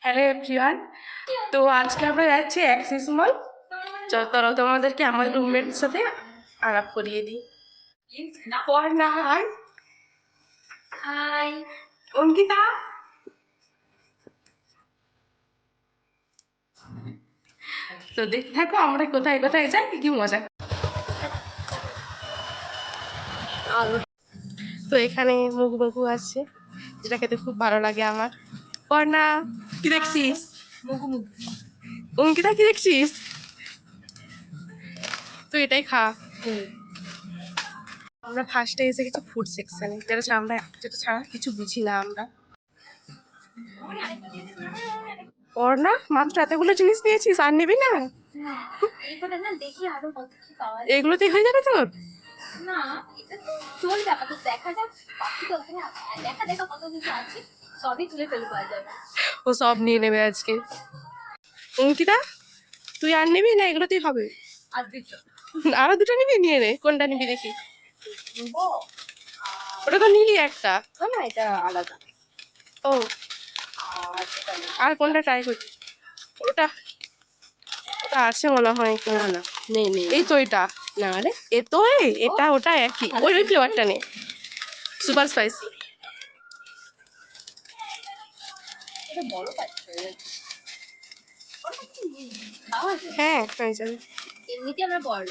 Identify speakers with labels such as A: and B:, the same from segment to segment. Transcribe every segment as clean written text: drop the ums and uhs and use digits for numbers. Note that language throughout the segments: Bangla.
A: Hello everyone. তো আজকে আমরা যাচ্ছি অ্যাক্সিস মল। চলো তোমাদেরকে আমার রুমমেটের সাথে আলাপ করিয়ে দিই। পর্ণা হাই।
B: হাই।
A: অঙ্কিতা। তো দেখতে থাকো আমরা কোথায় কোথায় যাই, কি কি মজা। তো এখানে মুগু আছে, যেটা খেতে খুব ভালো লাগে আমার। পর্ণা কি দেখছিস?
B: মুগু মুগু।
A: অঙ্কিতা কি দেখছিস? তো এটাই খা। আমরা ফার্স্টে এসে গেছি ফুড সেকশনে, যেটা ছাড়া কিছু বুঝি না আমরা। পড়না মাত্র এতগুলো জিনিস নিয়েছিস, আর নিবি না?
B: এইগুলো না দেখি আরো কত কি পাওয়া যায়।
A: এগুলোতেই হয়ে যাবে তোর?
B: না, এটা তো চলবে, আপাতত দেখা যাক। বাকি তো ওখানে দেখা দেখা কত কিছু আছে, সবই তুলে ফেলবো আজ আমি।
A: ও সব নিয়ে নেবে আজকে। অঙ্কিতা তুই আর নিবি না, এগুলোতেই হবে?
B: আর দুটো
A: আরো দুটো নিবি, নিয়ে নে। কোনটা নিবি দেখি?
B: নেবো।
A: ওটা তো নিলি একটা।
B: না, এটা আলাদা।
A: ও,
B: আর এটা নেবো।
A: আর কোনটা ট্রাই করছি? ওটা ওটা আছে মনে হয়।
B: না না, নেই নেই।
A: এই তো এটা।
B: না রে,
A: এ তো এটা ওটা একই, ওই ওই ফ্লেভারটা নে, সুপার স্পাইসি।
B: এটা বড় পাচ্ছ। খাওয়া যায়,
A: হ্যাঁ হয়ে যাবে।
B: এমনিতে আমরা বড়।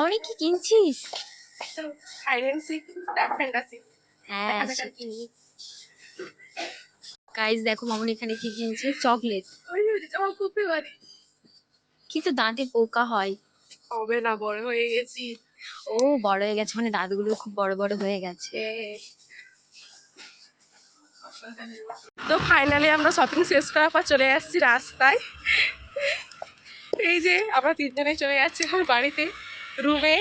B: অনেক কি কিনছিস?
A: Hide and seek, dark fantasy.
B: হ্যাঁ সেটাই। গাইস দেখো মামুনি এখানে কি কিনছে, চকলেট।
A: ওই আমার খুব ফেভারিট।
B: কিন্তু দাঁতে পোকা হয়।
A: হবে না, বড় হয়ে গেছি।
B: ও বড় হয়ে গেছে মানে দাঁতগুলো খুব বড় বড় হয়ে গেছে।
A: তো ফাইনালি আমরা শপিং শেষ করার পর চলে আসছি রাস্তায়। এই যে আমরা তিনজনে চলে যাচ্ছি আমার বাড়িতে, রুমে।